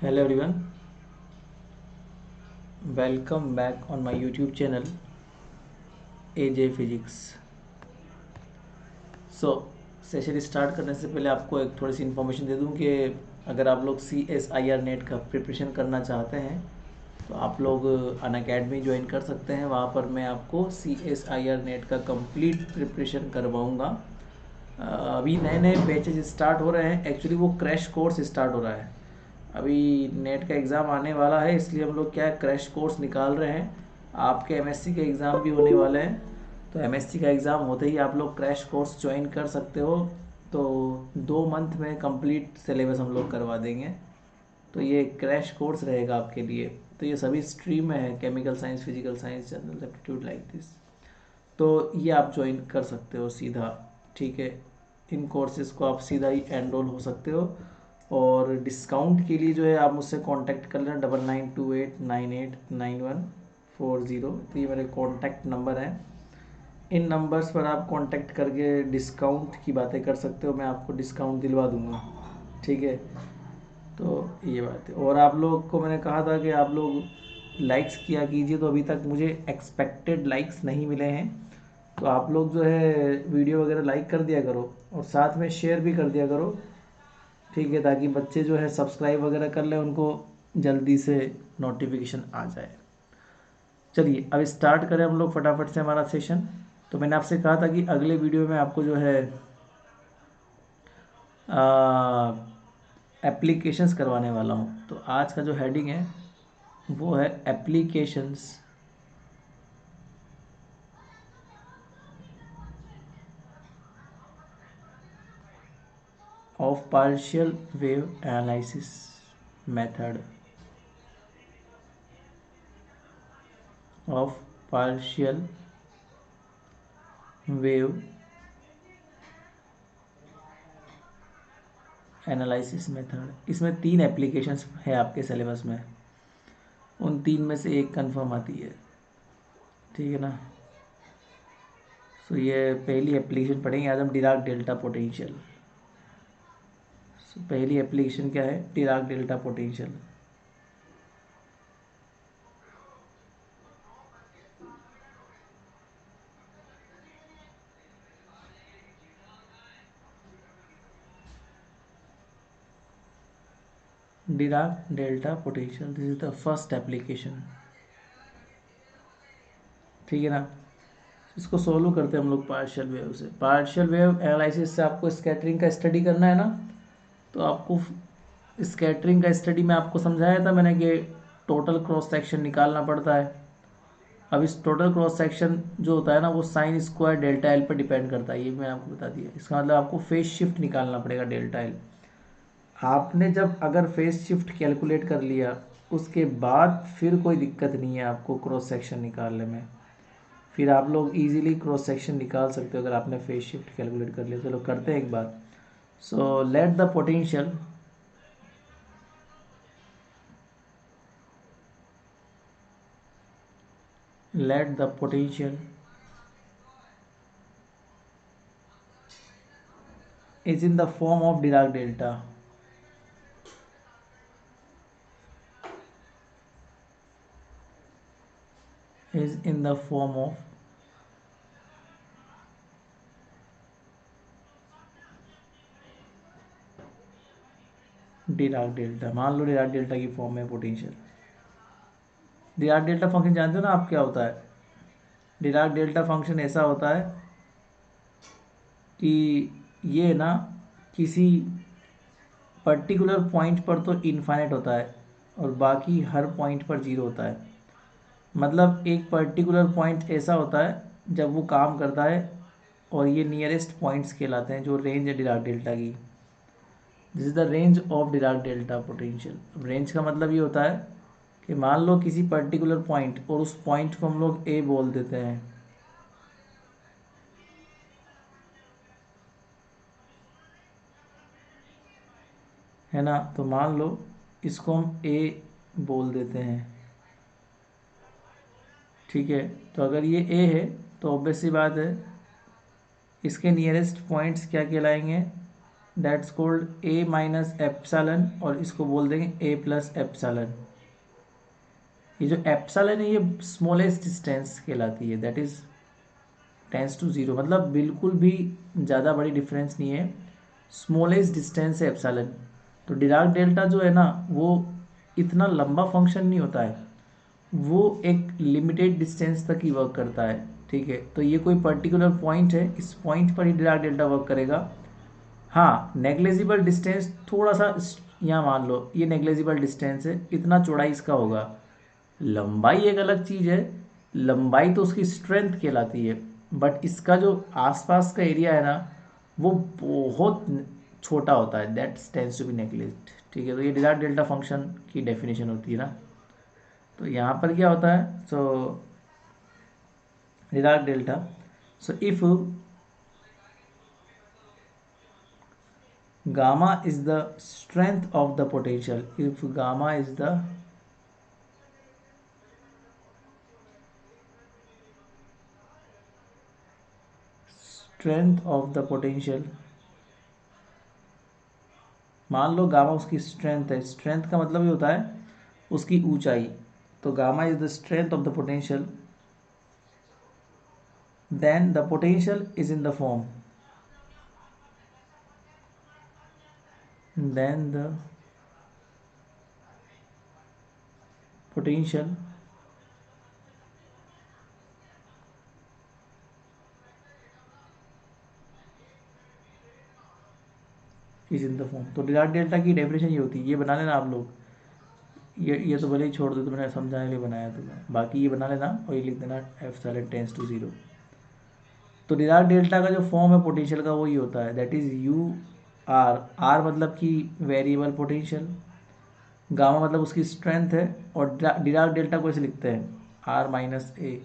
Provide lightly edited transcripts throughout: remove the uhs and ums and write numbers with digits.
Hello everyone, welcome back on my YouTube channel AJ Physics। Session start करने से पहले आपको एक थोड़ी सी इन्फॉर्मेशन दे दूं कि अगर आप लोग CSIR नेट का प्रिपरेशन करना चाहते हैं तो आप लोग अनअकैडमी ज्वाइन कर सकते हैं। वहाँ पर मैं आपको CSIR नेट का कंप्लीट प्रिपरेशन करवाऊँगा। अभी नए नए बैचेज स्टार्ट हो रहे हैं, एक्चुअली वो क्रैश कोर्स स्टार्ट हो रहा है। अभी नेट का एग्ज़ाम आने वाला है, इसलिए हम लोग क्या है क्रैश कोर्स निकाल रहे हैं। आपके MSc के एग्ज़ाम भी होने वाले हैं, तो MSc का एग्ज़ाम होते ही आप लोग क्रैश कोर्स ज्वाइन कर सकते हो। तो 2 मंथ में कंप्लीट सिलेबस हम लोग करवा देंगे। तो ये क्रैश कोर्स रहेगा आपके लिए। तो ये सभी स्ट्रीम में है, chemical science, physical science, general aptitude, like this. तो ये आप ज्वाइन कर सकते हो सीधा, ठीक है। इन कोर्सेज़ को आप सीधा ही एनरोल हो सकते हो। और डिस्काउंट के लिए जो है आप मुझसे कांटेक्ट कर लेना 9928989140। तो ये मेरे कॉन्टैक्ट नंबर हैं। इन नंबर्स पर आप कांटेक्ट करके डिस्काउंट की बातें कर सकते हो, मैं आपको डिस्काउंट दिलवा दूंगा, ठीक है। तो ये बात है। और आप लोग को मैंने कहा था कि आप लोग लाइक्स किया कीजिए, तो अभी तक मुझे एक्सपेक्टेड लाइक्स नहीं मिले हैं। तो आप लोग जो है वीडियो वगैरह लाइक कर दिया करो और साथ में शेयर भी कर दिया करो, ठीक है, ताकि बच्चे जो है सब्सक्राइब वगैरह कर लें, उनको जल्दी से नोटिफिकेशन आ जाए। चलिए अब स्टार्ट करें हम लोग फटाफट से हमारा सेशन। तो मैंने आपसे कहा था कि अगले वीडियो में आपको जो है एप्लीकेशंस करवाने वाला हूँ। तो आज का जो हेडिंग है वो है applications of partial wave analysis method of partial wave analysis method. इसमें 3 एप्लीकेशंस है आपके सिलेबस में, उन 3 में से एक कंफर्म आती है, ठीक है ना। सो ये पहली एप्लीकेशन पढ़ेंगे आज हम, डिराक डेल्टा पोटेंशियल। सो पहली एप्लीकेशन क्या है, Dirac delta potential. Dirac delta potential, this is the first application, ठीक है ना। इसको सोल्व करते हैं हम लोग पार्शियल वेव से। पार्शियल वेव एनालिसिस से आपको स्कैटरिंग का स्टडी करना है ना। तो आपको स्कैटरिंग का स्टडी में आपको समझाया था मैंने कि टोटल क्रॉस सेक्शन निकालना पड़ता है। अब इस टोटल क्रॉस सेक्शन जो होता है ना, वो साइन स्क्वायर डेल्टा एल पर डिपेंड करता है, ये मैं आपको बता दिया। इसका मतलब आपको फेज शिफ्ट निकालना पड़ेगा डेल्टा एल। आपने जब अगर फेज शिफ्ट कैलकुलेट कर लिया, उसके बाद फिर कोई दिक्कत नहीं है आपको क्रॉस सेक्शन निकालने में। फिर आप लोग इजीली क्रॉस सेक्शन निकाल सकते हो अगर आपने फेज शिफ्ट कैलकुलेट कर लिया। चलो करते हैं एक बार। So let the potential let the potential is in the form of Dirac delta, is in the form of Dirac delta. मान लो डिराक डेल्टा की फॉर्म में पोटेंशियल। डिराक डेल्टा फंक्शन जानते हो ना आप क्या होता है। डिराक डेल्टा फंक्शन ऐसा होता है कि ये ना किसी पर्टिकुलर पॉइंट पर तो इनफाइनाइट होता है और बाकी हर पॉइंट पर जीरो होता है। मतलब एक पर्टिकुलर पॉइंट ऐसा होता है जब वो काम करता है, और ये नियरेस्ट पॉइंट्स कहलाते हैं, जो रेंज है डिराक डेल्टा की। This is the range of Dirac delta potential. Range का मतलब ये होता है कि मान लो किसी पर्टिकुलर पॉइंट, और उस पॉइंट को हम लोग ए बोल देते हैं, है ना। तो मान लो इसको हम ए बोल देते हैं, ठीक है। तो अगर ये ए है तो ऑब्वियस सी बात है इसके नियरेस्ट पॉइंट्स क्या कहलाएंगे, that's called a minus epsilon, और इसको बोल देंगे ए प्लस एप्सलन। ये जो एप्सलन है ये स्मॉलेस्ट डिस्टेंस कहलाती है, that is tends to zero, मतलब बिल्कुल भी ज़्यादा बड़ी डिफरेंस नहीं है, स्मॉलेस्ट डिस्टेंस है एप्सलन। तो डिराक डेल्टा जो है ना वो इतना लंबा फंक्शन नहीं होता है, वो एक लिमिटेड डिस्टेंस तक ही वर्क करता है। ठीक है, तो ये कोई पर्टिकुलर पॉइंट है, इस पॉइंट पर ही डिराक डेल्टा वर्क करेगा। हाँ, नेग्लेजिबल डिस्टेंस थोड़ा सा यहाँ मान लो ये नेग्लेजिबल डिस्टेंस है, इतना चौड़ाई इसका होगा। लंबाई एक अलग चीज़ है, लंबाई तो उसकी स्ट्रेंथ कहलाती है, बट इसका जो आसपास का एरिया है ना वो बहुत छोटा होता है, that tends to be neglect. ठीक है, तो ये डिराक डेल्टा फंक्शन की डेफिनेशन होती है ना। तो यहाँ पर क्या होता है, so Dirac delta, so if gamma is the strength of the potential, if gamma is the strength of the potential, मान लो गामा उसकी स्ट्रेंथ है, स्ट्रेंथ का मतलब ये होता है उसकी ऊंचाई, तो gamma is the strength of the potential, then the potential is in the form, then the potential is in the form. तो डिराक डेल्टा की डेफिनेशन ये होती है, ये बना लेना आप लोग, ये तो भले ही छोड़ दो, तो मैंने समझाने के लिए बनाया तुम्हें, बाकी ये बना लेना और ये लिख देना एप्सिलॉन टेंड्स टू जीरो। तो डिराक डेल्टा का जो फॉर्म है पोटेंशियल का वो ये होता है, that is u r, r मतलब कि वेरिएबल पोटेंशियल, गामा मतलब उसकी स्ट्रेंथ है, और डिराक डेल्टा को ऐसे लिखते हैं r minus a.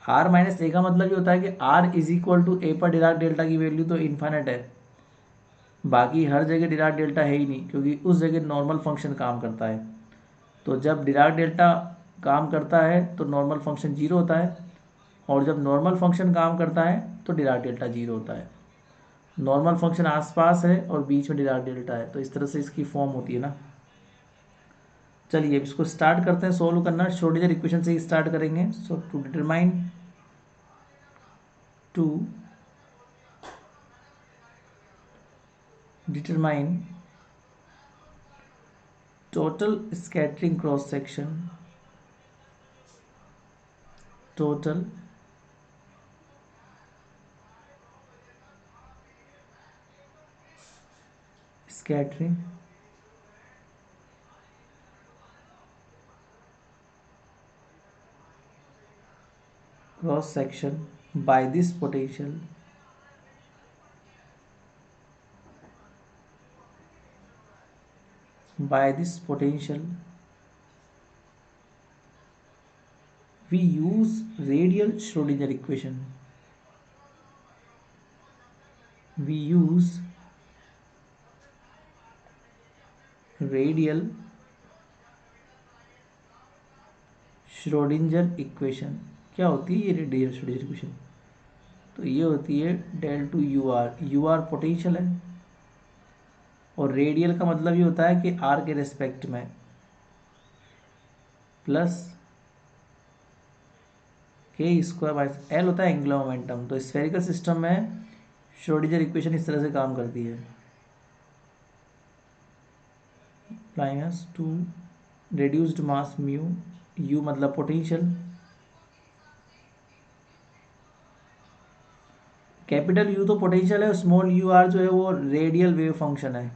R minus a का मतलब ये होता है कि r is equal to a पर डिराक डेल्टा की वैल्यू तो इन्फाइनाइट है, बाकी हर जगह डिराक डेल्टा है ही नहीं, क्योंकि उस जगह नॉर्मल फंक्शन काम करता है। तो जब डिराक डेल्टा काम करता है तो नॉर्मल फंक्शन जीरो होता है, और जब नॉर्मल फंक्शन काम करता है तो डिराक डेल्टा जीरो होता है। नॉर्मल फंक्शन आसपास है और बीच में डिराक डेल्टा है, तो इस तरह से इसकी फॉर्म होती है ना। चलिए अब इसको स्टार्ट करते हैं सोल्व करना, श्रोडिंगर इक्वेशन से ही स्टार्ट करेंगे। So to determine total scattering cross section, total scattering cross section by this potential we use radial Schrodinger equation, we use radial Schrödinger equation. क्या होती है ये रेडियल श्रोडिंजर इक्वेशन, तो ये होती है del two u r, u r potential है, और रेडियल का मतलब ये होता है कि आर के रेस्पेक्ट में, plus k square minus L होता है एंगुलर मोमेंटम। तो स्फेरिकल सिस्टम में श्रोडिंजर इक्वेशन इस तरह से काम करती है, minus two reduced mass mu, you मतलब पोटेंशियल, कैपिटल यू तो पोटेंशियल है, स्मॉल यू आर जो है वो रेडियल वेव फंक्शन है।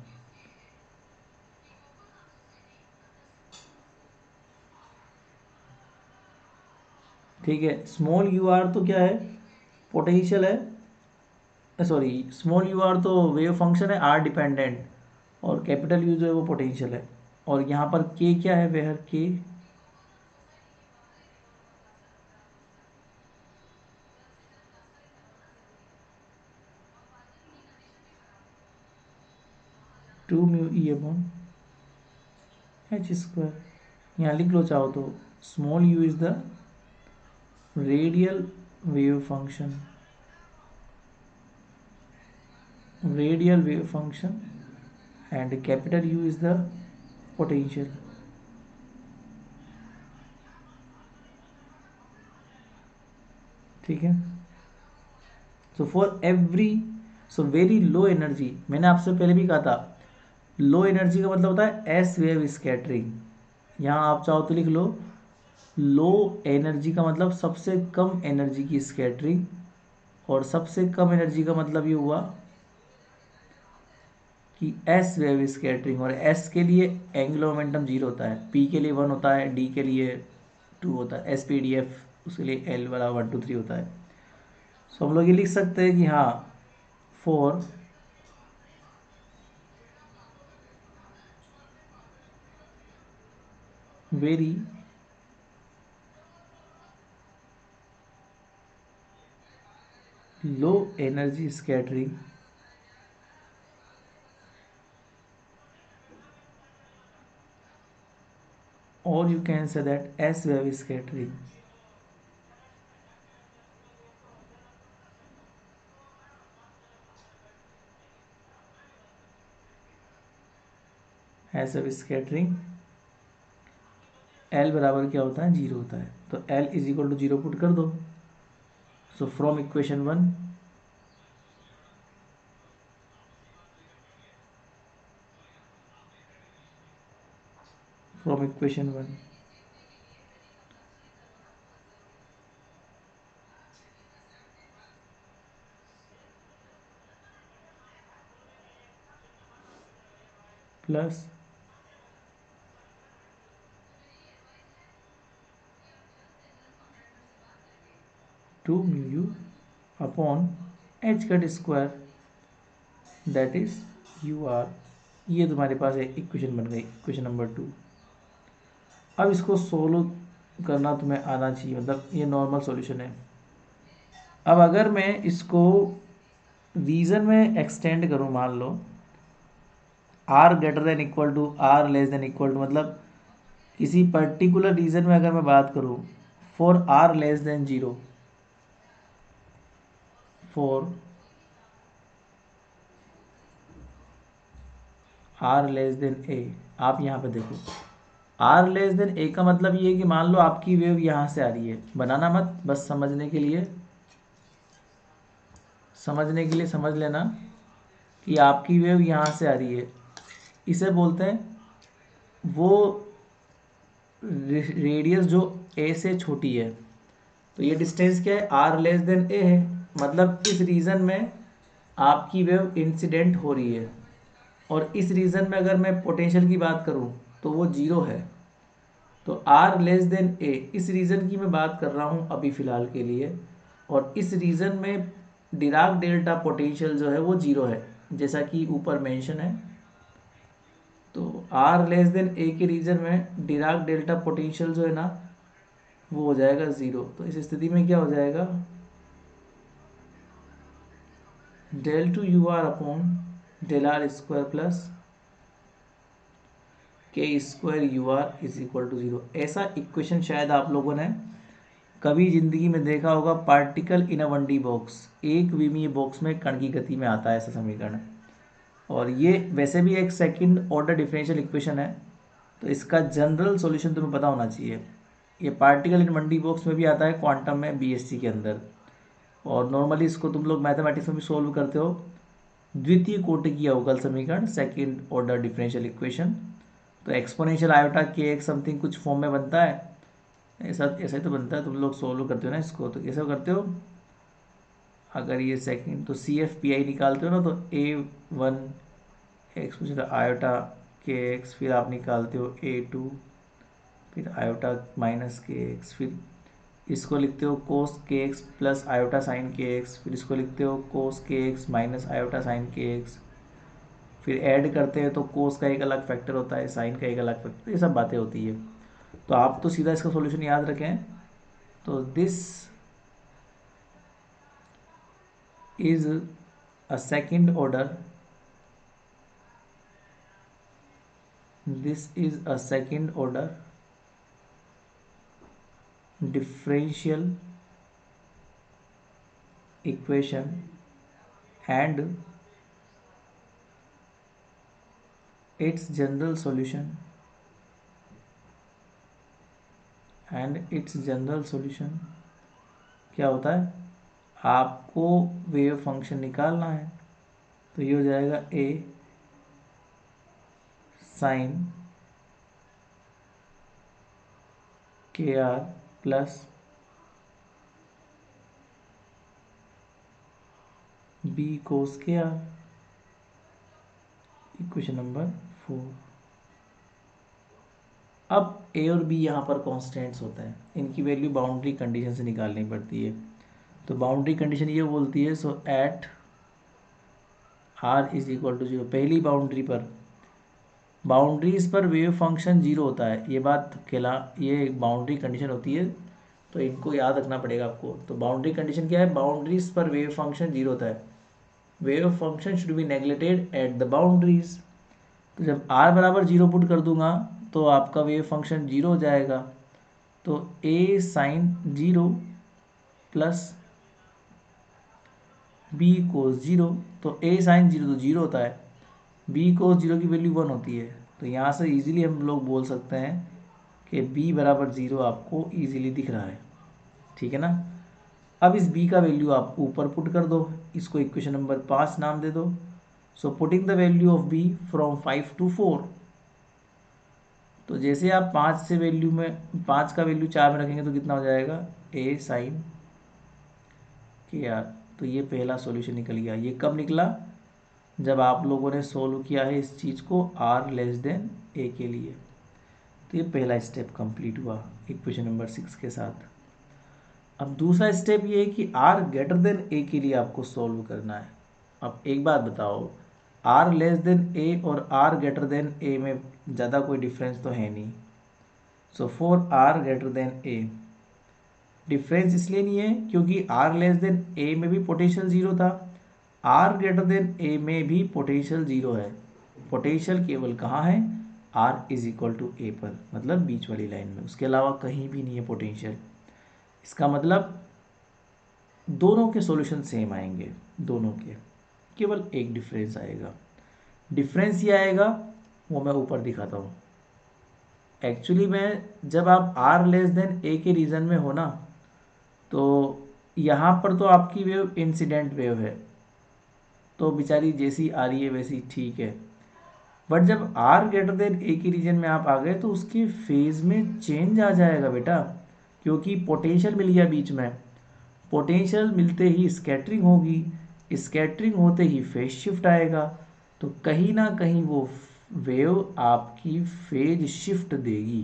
ठीक है, स्मॉल यू आर तो क्या है, पोटेंशियल है, सॉरी स्मॉल यू आर तो वेव फंक्शन है आर डिपेंडेंट, और कैपिटल यू जो है वो पोटेंशियल है, और यहाँ पर के क्या है, where k two mu E upon h square. यहाँ लिख लो चाहो तो, small u is the radial wave function, radial wave function and capital U is the potential. ठीक है. So for every, so very low energy, मैंने आपसे पहले भी कहा था लो एनर्जी का मतलब होता है एस वेव स्कैटरिंग. यहाँ आप चाहो तो लिख लो लो एनर्जी का मतलब सबसे कम एनर्जी की स्कैटरिंग, और सबसे कम एनर्जी का मतलब ये हुआ कि एस वेव स्कैटरिंग. और एस के लिए एंगुलर मोमेंटम 0 होता है, पी के लिए 1 होता है, डी के लिए 2 होता है, एस पी डी एफ उसके लिए एल वाला 1 2 3 होता है. सो हम लोग ये लिख सकते हैं कि हाँ for very low energy scattering or you can say that S wave scattering. S wave scattering L बराबर क्या होता है 0 होता है, तो L is equal to 0 put कर दो. So from equation 1 from equation 1 plus 2 mu u upon H cut square that is u r. ये तुम्हारे पास एक इक्वेशन बन गई, इक्वेशन नंबर 2. अब इसको सोल्व करना तुम्हें आना चाहिए, मतलब ये नॉर्मल सॉल्यूशन है. अब अगर मैं इसको रीजन में एक्सटेंड करूँ, मान लो r greater than equal to r less than equal to, मतलब किसी पर्टिकुलर रीजन में अगर मैं बात करूँ for r less than 0, for r less than a. आप यहाँ पे देखो आर लेस देन ए का मतलब ये है कि मान लो आपकी वेव यहाँ से आ रही है, बनाना मत, बस समझने के लिए, समझने के लिए समझ लेना कि आपकी वेव यहाँ से आ रही है. इसे बोलते हैं वो रेडियस जो ए से छोटी है. तो ये डिस्टेंस क्या है, आर लेस देन ए है, मतलब इस रीजन में आपकी वेव इंसिडेंट हो रही है. और इस रीजन में अगर मैं पोटेंशियल की बात करूं तो वो 0 है. तो आर लेस देन ए इस रीजन की मैं बात कर रहा हूं अभी फ़िलहाल के लिए, और इस रीजन में डिराक डेल्टा पोटेंशियल जो है वो 0 है, जैसा कि ऊपर मेंशन है. तो आर लेस देन ए के रीजन में डिराक डेल्टा पोटेंशियल जो है ना वो हो जाएगा 0. तो इस स्थिति में क्या हो जाएगा, del two u r upon del r square plus k square u r is equal to 0. ऐसा इक्वेशन शायद आप लोगों ने कभी जिंदगी में देखा होगा. Particle in a 1D box, एक विमीय बॉक्स में कण की गति में आता है ऐसा समीकरण. और ये वैसे भी एक सेकंड ऑर्डर डिफरेंशियल इक्वेशन है, तो इसका जनरल सॉल्यूशन तुम्हें पता होना चाहिए. ये पार्टिकल इन 1D बॉक्स में भी आता है क्वांटम में बीएससी के अंदर, और नॉर्मली इसको तुम लोग मैथमेटिक्स में भी सॉल्व करते हो. द्वितीय कोटि की अवकल समीकरण, सेकंड ऑर्डर डिफरेंशियल इक्वेशन. तो एक्सपोनेंशियल आयोटा के एक समथिंग कुछ फॉर्म में बनता है, ऐसा ऐसा ही तो बनता है. तुम लोग सोल्व करते हो ना इसको, तो कैसे करते हो, अगर ये सेकंड तो सी एफ पी आई निकालते हो ना, तो A1 एक्सपोनेंशियल आयोटा के एक्स, फिर आप निकालते हो A2, फिर आयोटा माइनस के एक्स, फिर इसको लिखते हो कोस के एक्स प्लस आयोटा साइन के एक्स, फिर इसको लिखते हो कोस के एक्स माइनस आयोटा साइन के एक्स, फिर ऐड करते हैं तो कोस का एक अलग फैक्टर होता है, साइन का एक अलग फैक्टर, ये सब बातें होती है. तो आप तो सीधा इसका सॉल्यूशन याद रखें. तो this is a second order, this is a second order differential equation and its general solution क्या होता है, आपको वेव फंक्शन निकालना है। तो ये हो जाएगा a sign k are plus b कोस के आर, इक्वेशन नंबर 4। अब a और b यहाँ पर कॉन्स्टेंट्स होते हैं, इनकी वैल्यू बाउंड्री कंडीशन से निकालनी पड़ती है। तो बाउंड्री कंडीशन ये बोलती है, so at r is equal to 0, पहली बाउंड्री पर, बाउंड्रीज पर वेव फंक्शन 0 होता है, ये बाउंड्री कंडीशन होती है, तो इनको याद रखना पड़ेगा आपको। तो बाउंड्री कंडीशन क्या है, बाउंड्रीज पर वेव फंक्शन 0 होता है, wave function should be neglected at the boundaries. तो जब r बराबर 0 पुट कर दूंगा तो आपका वेव फंक्शन 0 हो जाएगा। तो a साइन 0 प्लस b कोस 0, तो a साइन 0 तो 0 होता है, b कोस 0 की वैल्यू 1 होती है। तो यहाँ से इजीली हम लोग बोल सकते हैं कि b बराबर 0 आपको इजीली दिख रहा है, ठीक है ना। अब इस b का वैल्यू आप ऊपर पुट कर दो, इसको इक्वेशन नंबर 5 नाम दे दो। So putting the value of b from 5 to 4, तो जैसे आप 5 से वैल्यू में 5 का वैल्यू 4 में रखेंगे तो कितना हो जाएगा, a साइन के आर। तो ये पहला सॉल्यूशन निकल गया। ये कब निकला, जब आप लोगों ने सोल्व किया है इस चीज़ को r लेस देन a के लिए। तो ये पहला स्टेप कंप्लीट हुआ इक्वेशन नंबर 6 के साथ। अब दूसरा स्टेप ये है कि r ग्रेटर देन a के लिए आपको सोल्व करना है। अब एक बात बताओ, r लेस देन a और r ग्रेटर देन a में ज़्यादा कोई डिफरेंस तो है नहीं। So for r greater than a, difference इसलिए नहीं है क्योंकि r लेस देन a में भी पोटेंशियल 0 था, r ग्रेटर देन a में भी पोटेंशियल 0 है। पोटेंशियल केवल कहाँ है, r is equal to a पर, मतलब बीच वाली लाइन में, उसके अलावा कहीं भी नहीं है पोटेंशियल। इसका मतलब दोनों के सॉल्यूशन सेम आएंगे, दोनों के, केवल एक डिफरेंस आएगा। डिफरेंस ये आएगा, वो मैं ऊपर दिखाता हूँ। एक्चुअली में जब आप r लेस देन a के रीजन में हो ना, तो यहाँ पर तो आपकी वेव इंसिडेंट वेव है, तो बेचारी जैसी आ रही है वैसी ठीक है। बट जब r ग्रेटर देन a के रीजन में आप आ गए तो उसके फेज में चेंज आ जाएगा बेटा, क्योंकि पोटेंशियल मिल गया बीच में। पोटेंशियल मिलते ही स्कैटरिंग होगी, स्कैटरिंग होते ही फेज शिफ्ट आएगा, तो कहीं ना कहीं वो वेव आपकी फेज शिफ्ट देगी,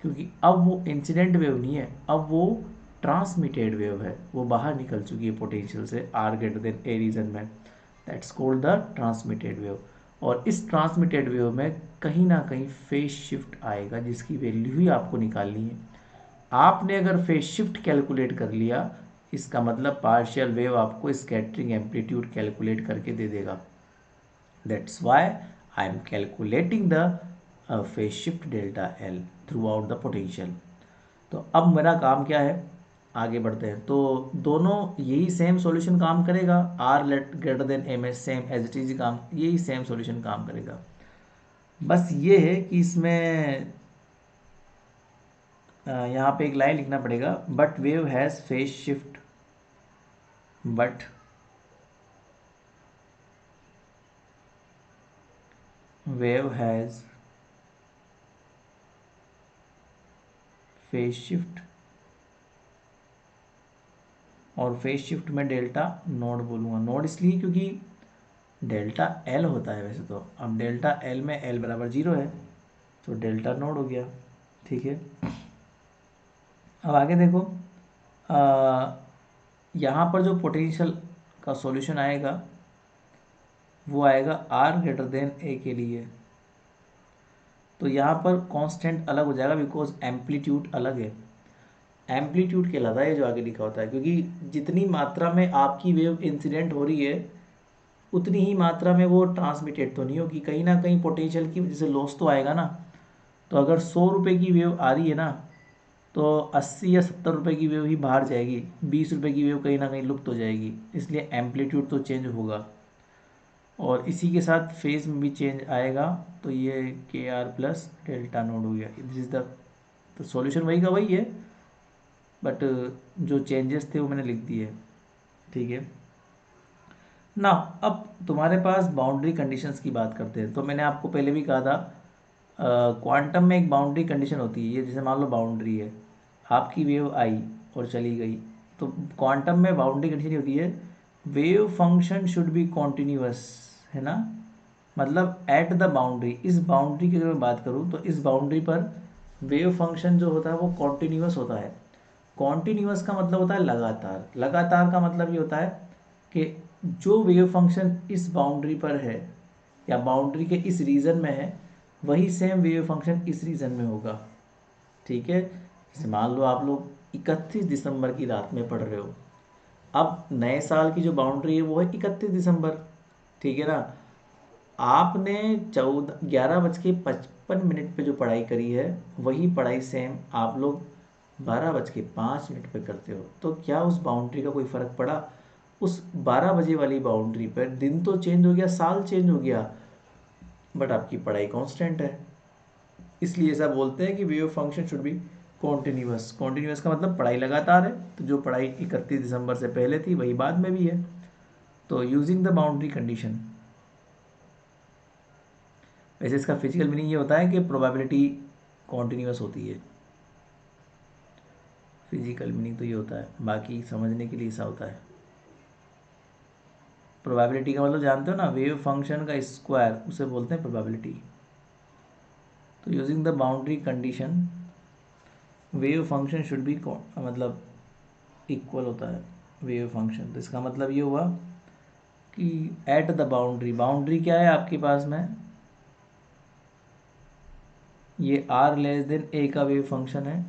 क्योंकि अब वो इंसिडेंट वेव नहीं है, अब वो ट्रांसमिटेड वेव है, वो बाहर निकल चुकी है पोटेंशियल से r greater than a region में। That's called the transmitted wave. और इस ट्रांसमिटेड वेव में कहीं ना कहीं फेज शिफ्ट आएगा, जिसकी वैल्यू ही आपको निकालनी है। आपने अगर फेज शिफ्ट कैलकुलेट कर लिया, इसका मतलब पार्शियल वेव आपको स्कैटरिंग एम्पलीट्यूड कैलकुलेट करके दे देगा। That's why I am calculating the phase shift delta L through out the potential. तो अब मेरा काम क्या है, आगे बढ़ते हैं। तो दोनों यही सेम सॉल्यूशन काम करेगा, r ग्रेटर देन a में सेम एज इट इज काम, यही सेम सॉल्यूशन काम करेगा। बस ये है कि इसमें यहाँ पे एक लाइन लिखना पड़ेगा, but wave has phase shift, but wave has phase shift, और फेज शिफ्ट में डेल्टा नोड बोलूँगा। नोड इसलिए क्योंकि डेल्टा एल होता है वैसे तो, अब डेल्टा एल में एल बराबर 0 है, तो डेल्टा नोड हो गया, ठीक है। अब आगे देखो, यहाँ पर जो पोटेंशियल का सॉल्यूशन आएगा वो आएगा r ग्रेटर देन a के लिए। तो यहाँ पर कांस्टेंट अलग हो जाएगा, बिकॉज एम्पलीट्यूड अलग है। एम्पलीट्यूड कहलाता है जो आगे लिखा होता है, क्योंकि जितनी मात्रा में आपकी वेव इंसिडेंट हो रही है उतनी ही मात्रा में वो ट्रांसमिटेड तो नहीं होगी, कहीं ना कहीं पोटेंशियल की वजह से लॉस तो आएगा ना। तो अगर 100 रुपये की वेव आ रही है ना, तो 80 या 70 रुपये की वेव ही बाहर जाएगी, 20 रुपये की वेव कहीं ना कहीं लुप्त हो जाएगी, इसलिए एम्पलीट्यूड तो चेंज होगा। और इसी के साथ फेज में भी चेंज आएगा, तो ये के आर प्लस डेल्टा नोड हो गया। दिस इज द, तो सॉल्यूशन वही का वही है, बट जो चेंजेस थे वो मैंने लिख दिए। ठीक है ना। अब तुम्हारे पास बाउंड्री कंडीशंस की बात करते हैं। तो मैंने आपको पहले भी कहा था, क्वांटम में एक बाउंड्री कंडीशन होती है। ये जैसे मान लो बाउंड्री है, आपकी वेव आई और चली गई, तो क्वांटम में बाउंड्री कंडीशन होती है wave function should be continuous, है ना। मतलब एट द बाउंड्री, इस बाउंड्री की अगर मैं बात करूँ तो इस बाउंड्री पर वेव फंक्शन जो होता है वो कॉन्टिन्यूअस होता है। कॉन्टिन्यूअस का मतलब होता है लगातार। लगातार का मतलब ये होता है कि जो वेव फंक्शन इस बाउंड्री पर है या बाउंड्री के इस रीजन में है, वही सेम वेव फंक्शन इस रीजन में होगा। ठीक है, जैसे मान लो आप लोग 31 दिसंबर की रात में पढ़ रहे हो, अब नए साल की जो बाउंड्री है वो है 31 दिसंबर। ठीक है ना। आपने 11:55 पे जो पढ़ाई करी है, वही पढ़ाई सेम आप लोग 12:05 पे करते हो। तो क्या उस बाउंड्री का कोई फ़र्क पड़ा? उस 12 बजे वाली बाउंड्री पर दिन तो चेंज हो गया, साल चेंज हो गया, बट आपकी पढ़ाई कांस्टेंट है। इसलिए ऐसा बोलते हैं कि wave function should be continuous. Continuous का मतलब पढ़ाई लगातार है, तो जो पढ़ाई 31 दिसंबर से पहले थी वही बाद में भी है। तो यूजिंग द बाउंड्री कंडीशन, वैसे इसका फिजिकल मीनिंग ये होता है कि प्रोबेबिलिटी कॉन्टिन्यूअस होती है। फिजिकल मीनिंग तो ये होता है, बाकी समझने के लिए ऐसा होता है। प्रोबेबिलिटी का मतलब जानते हो ना, वेव फंक्शन का स्क्वायर, उसे बोलते हैं प्रोबेबिलिटी। तो using the boundary condition wave function should be मतलब इक्वल होता है वेव फंक्शन। तो इसका मतलब ये हुआ कि एट द बाउंड्री, बाउंड्री क्या है आपके पास में, ये आर लेस देन ए का वेव फंक्शन है,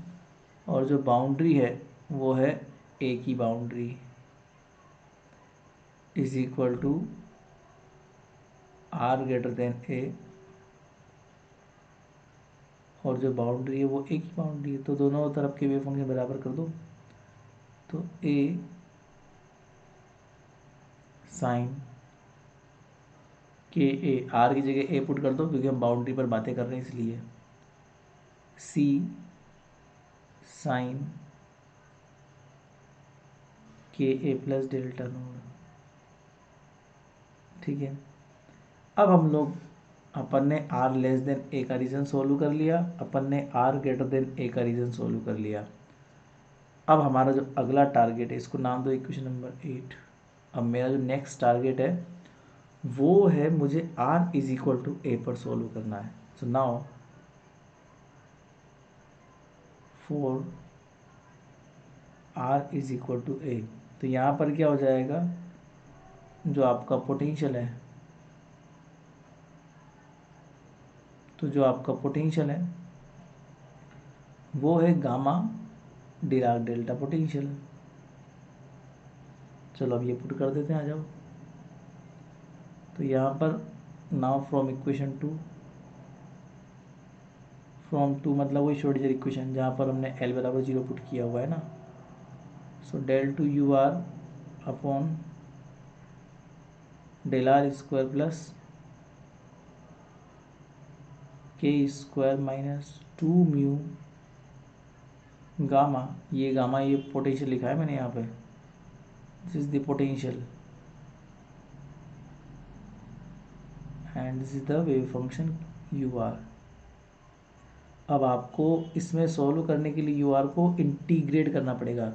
और जो बाउंड्री है वो है ए की boundary, is equal to r greater than a, और जो बाउंड्री है वो ए की बाउंड्री है। तो दोनों तरफ के वेव फंक्शन बराबर कर दो, तो ए साइन के ए, आर की जगह ए पुट कर दो क्योंकि हम बाउंड्री पर बातें कर रहे हैं इसलिए, सी साइन के ए प्लस डेल्टा नोड। ठीक है, अब हम लोग, अपन ने आर लेस देन ए का रीजन सोल्व कर लिया, अपन ने आर ग्रेटर देन ए का रीजन सोल्व कर लिया। अब हमारा जो अगला टारगेट है, इसको नाम दो इक्वेशन नंबर 8। अब मेरा जो नेक्स्ट टारगेट है वो है मुझे r is equal to a पर सोल्व करना है। So now for r is equal to a, तो यहाँ पर क्या हो जाएगा, जो आपका पोटेंशियल है, तो जो आपका पोटेंशियल है वो है गामा डिराक डेल्टा पोटेंशियल। चलो अब ये पुट कर देते हैं, आ जाओ। तो यहाँ पर now from equation two, from two मतलब वही श्रोडिंगर इक्वेशन जहाँ पर हमने एल बराबर 0 पुट किया हुआ है ना। So del two u r upon del r square plus k square minus 2 mu gamma, ये गामा ये पोटेंशियल लिखा है मैंने यहाँ पे, this is the potential and this is the wave function u r. अब आपको इसमें सॉल्व करने के लिए यू आर को इंटीग्रेट करना पड़ेगा।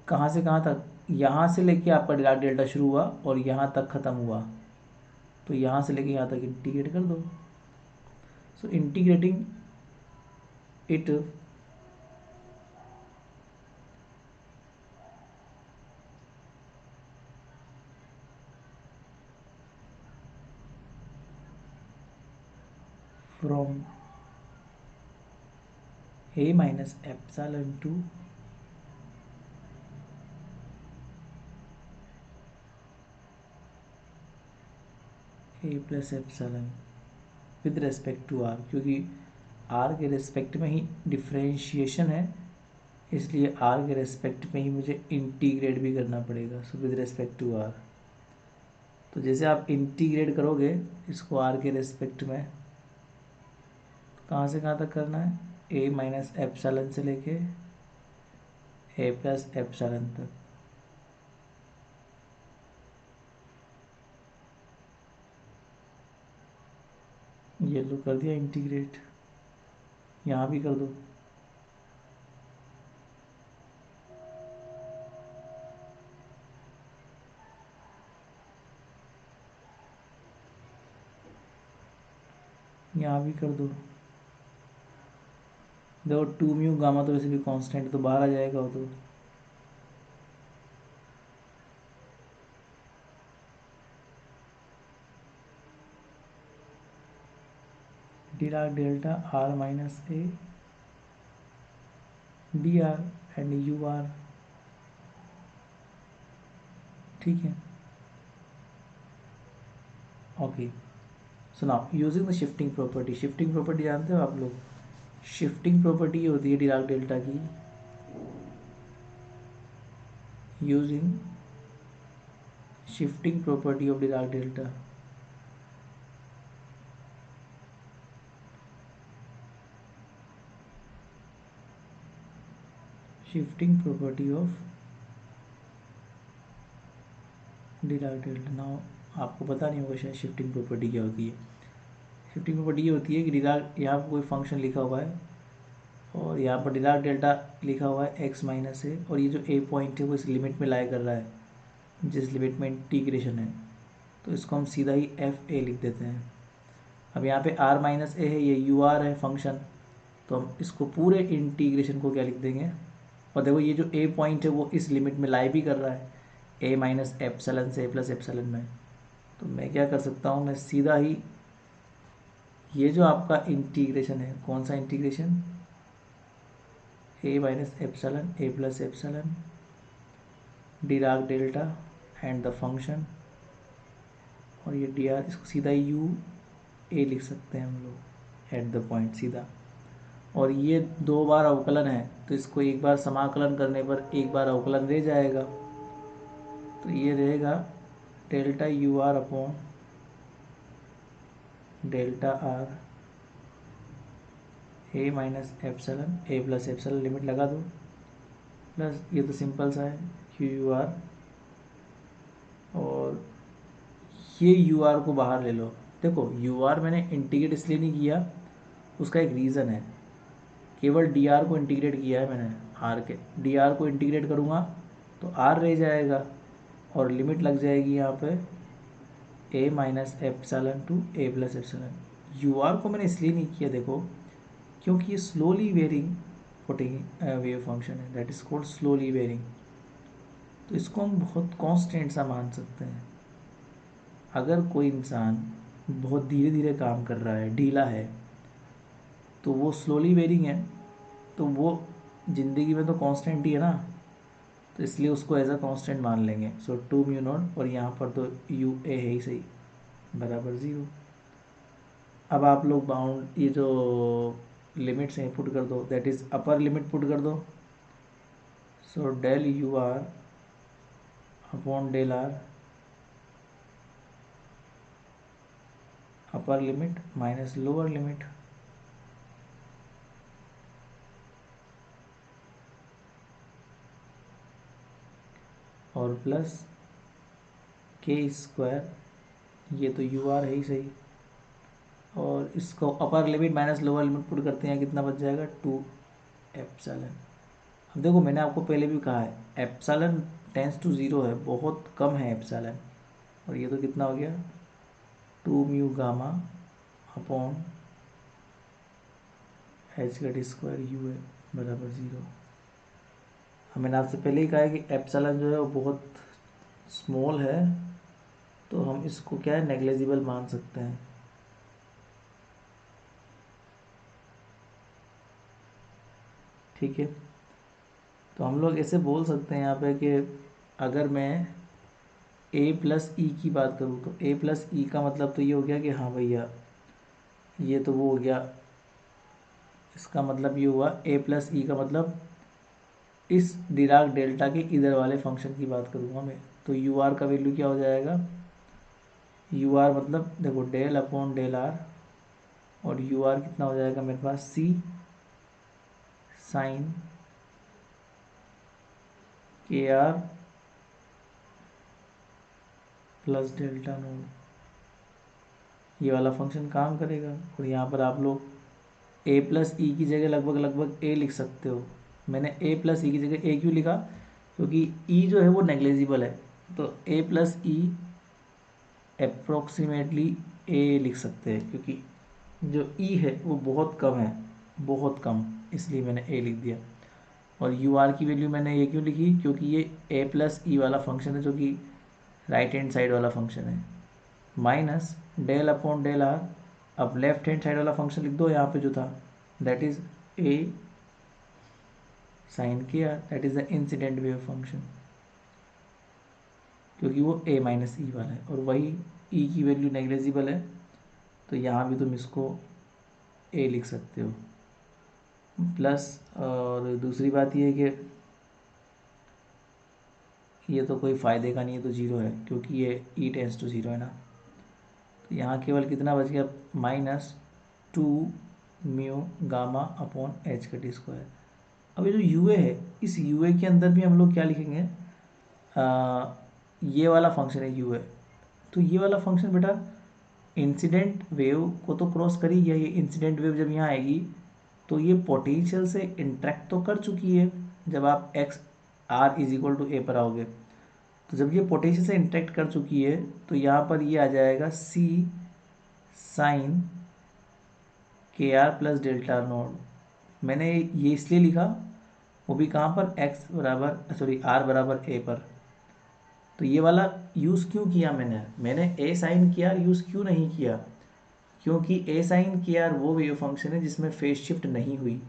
कहाँ से कहाँ तक, यहाँ से लेके आपका डिराक डेल्टा शुरू हुआ और यहाँ तक ख़त्म हुआ, तो यहाँ से लेके यहाँ तक इंटीग्रेट कर दो। So integrating it from a minus epsilon to a plus epsilon with respect to r, क्योंकि r के रेस्पेक्ट में ही डिफ्रेंशिएशन है, इसलिए r के रेस्पेक्ट में ही मुझे इंटीग्रेट भी करना पड़ेगा। So with respect to r, तो जैसे आप इंटीग्रेट करोगे इसको आर के रेस्पेक्ट में, कहाँ से कहाँ तक करना है, ए माइनस एप्सिलॉन से लेके ए प्लस एप्सिलॉन तक। ये लो कर दिया इंटीग्रेट, यहाँ भी कर दो। यहाँ भी कर दो। देखो 2 म्यू गामा तो वैसे भी कांस्टेंट, तो बाहर आ जाएगा वो तो। Dirac delta r minus a d r and u r, ठीक है। Okay, so now using the shifting property. Shifting property जानते हो आप लोग? शिफ्टिंग प्रॉपर्टी होती है डिराक डेल्टा की, using shifting property of Dirac delta. Shifting property of Dirac delta. Now आपको पता नहीं होगा शायद शिफ्टिंग प्रॉपर्टी क्या होती है। शिफ्टिंग प्रॉपर्टी ये होती है कि डिराक, यहाँ पर कोई फंक्शन लिखा हुआ है और यहाँ पर डिराक डेल्टा लिखा हुआ है एक्स माइनस ए, और ये जो ए पॉइंट है वो इस लिमिट में लाई कर रहा है जिस लिमिट में इंटीग्रेशन है, तो इसको हम सीधा ही एफ ए लिख देते हैं। अब यहाँ पे आर माइनस ए है, ये यू आर है फंक्शन, तो हम इसको पूरे इंटीग्रेशन को क्या लिख देंगे। और देखो ये जो ए पॉइंट है वो इस लिमिट में लाई भी कर रहा है ए माइनस एप्सिलॉन से ए प्लस एप्सिलॉन में। तो मैं क्या कर सकता हूँ, मैं सीधा ही ये जो आपका इंटीग्रेशन है, कौन सा integration, A minus epsilon a plus epsilon Dirac delta and the function, और ये डी आर, इसको सीधा यू ए लिख सकते हैं हम लोग एट द पॉइंट सीधा। और ये 2 बार अवकलन है तो इसको एक बार समाकलन करने पर एक बार अवकलन रह जाएगा, तो ये रहेगा delta u r upon delta r a minus epsilon a plus epsilon, limit लगा दो, प्लस ये तो सिंपल सा है क्यू यू आर, और ये यू आर को बाहर ले लो। देखो यू आर मैंने इंटीग्रेट इसलिए नहीं किया, उसका एक रीज़न है, केवल डी आर को इंटीग्रेट किया है मैंने, आर के डी आर को इंटीग्रेट करूँगा तो आर रह जाएगा और लिमिट लग जाएगी यहाँ पे a minus epsilon to a plus epsilon. U r को मैंने इसलिए नहीं किया देखो, क्योंकि ये slowly varying footing wave function है, that is called slowly varying, तो इसको हम बहुत कांस्टेंट सा मान सकते हैं। अगर कोई इंसान बहुत धीरे धीरे काम कर रहा है, ढीला है, तो वो स्लोली वेरिंग है, तो वो ज़िंदगी में तो कांस्टेंट ही है ना, तो इसलिए उसको एज अ कांस्टेंट मान लेंगे। सो 2 म्यू नॉट, और यहाँ पर तो यू ए है ही सही, बराबर 0। अब आप लोग बाउंड ये जो लिमिट्स हैं पुट कर दो, that is upper limit put कर दो। So del u r upon del r, upper limit minus lower limit, और प्लस के स्क्वायर, ये तो यू आर है ही सही, और इसको upper limit minus lower limit put करते हैं, कितना बच जाएगा 2 एप्सिलॉन। अब देखो मैंने आपको पहले भी कहा है एप्सिलॉन टेंस टू 0 है, बहुत कम है एप्सिलॉन, और ये तो कितना हो गया 2 म्यू गामा अपॉन एच का डी स्क्वायर यू है बराबर 0। मैंने आपसे पहले ही कहा है कि एप्सिलॉन जो है वो बहुत स्मॉल है, तो हम इसको क्या है नेग्लिजिबल मान सकते हैं। ठीक है, तो हम लोग ऐसे बोल सकते हैं यहाँ पे कि अगर मैं a प्लस ई की बात करूँ तो a प्लस ई का मतलब तो ये हो गया कि हाँ भैया ये तो वो हो गया, इसका मतलब ये हुआ a प्लस ई का मतलब इस डिराक डेल्टा के इधर वाले फंक्शन की बात करूँगा मैं, तो यू आर का वैल्यू क्या हो जाएगा यू आर मतलब देखो डेल अपॉन डेल आर, और यू आर कितना हो जाएगा मेरे पास सी sign k are plus delta node, ये वाला फंक्शन काम करेगा। और यहाँ पर आप लोग ए प्लस ई की जगह लगभग लगभग ए लिख सकते हो। मैंने ए प्लस ई की जगह ए क्यों लिखा, क्योंकि ई जो है वो नेग्लिजिबल है, तो ए प्लस ई अप्रोक्सीमेटली ए लिख सकते हैं, क्योंकि जो ई है वो बहुत कम है, बहुत कम, इसलिए मैंने ए लिख दिया। और यू आर की वैल्यू मैंने ये क्यों लिखी, क्योंकि ये ए प्लस ई वाला फंक्शन है जो कि राइट हैंड साइड वाला फंक्शन है, minus del upon del r. अब लेफ्ट हैंड साइड वाला फंक्शन लिख दो यहाँ पे जो था, that is a sine k r, that is the incident wave function, क्योंकि वो ए माइनस ई वाला है और वही ई की वैल्यू नेग्लिजिबल है, तो यहाँ भी तुम इसको ए लिख सकते हो। प्लस और दूसरी बात ये है कि ये तो कोई फ़ायदे का नहीं है, तो जीरो है, क्योंकि ये ई टेंस टू जीरो है ना। तो यहाँ केवल कितना बच गया, minus two mu gamma upon H का टी स्क्वायर। अब ये जो यू ए है, इस यू ए के अंदर भी हम लोग क्या लिखेंगे, ये वाला फंक्शन है यू ए, तो ये वाला फंक्शन बेटा इंसिडेंट वेव को तो क्रॉस कर ही गया। ये इंसिडेंट वेव जब यहाँ आएगी तो ये पोटेंशियल से इंटरेक्ट तो कर चुकी है जब आप x r is equal to a पर आओगे। तो जब ये पोटेंशियल से इंटरेक्ट कर चुकी है तो यहाँ पर ये आ जाएगा सी sign k are plus delta node. मैंने ये इसलिए लिखा, वो भी कहाँ पर, एक्स बराबर सॉरी आर बराबर ए पर। तो ये वाला यूज़ क्यों किया मैंने ए साइन के आर यूज़ क्यों नहीं किया, क्योंकि ए साइन के आर वो वेव फंक्शन है जिसमें फेज शिफ्ट नहीं हुई।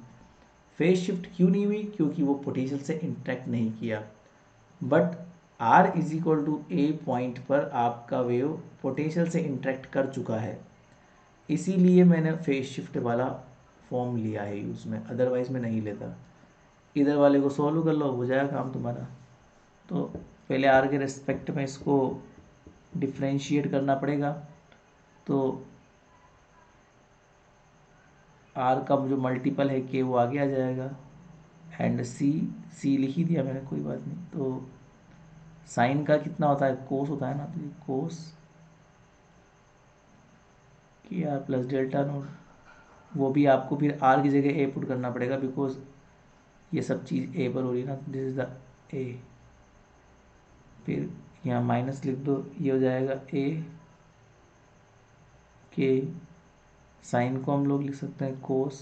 फेज शिफ्ट क्यों नहीं हुई, क्योंकि वो पोटेंशियल से इंटरेक्ट नहीं किया। But r is equal to a point पर आपका वेव पोटेंशियल से इंटरेक्ट कर चुका है, इसीलिए मैंने फेज शिफ्ट वाला फॉर्म लिया है यूज़ में, अदरवाइज मैं नहीं लेता। इधर वाले को सॉल्व कर लो, हो जाएगा काम तुम्हारा। तो पहले आर के रेस्पेक्ट में इसको डिफ्रेंशिएट करना पड़ेगा, तो आर का जो मल्टीपल है के वो आगे आ जाएगा, एंड सी लिख ही दिया मैंने, कोई बात नहीं। तो साइन का कितना होता है, कोस होता है ना, तो ये कोस के आर प्लस डेल्टा नोट, वो भी आपको फिर आर की जगह ए पुट करना पड़ेगा, बिकॉज ये सब चीज़ ए पर हो रही है ना, दिस इज द ए। फिर यहाँ माइनस लिख दो, ये हो जाएगा ए के, साइन को हम लोग लिख सकते हैं cos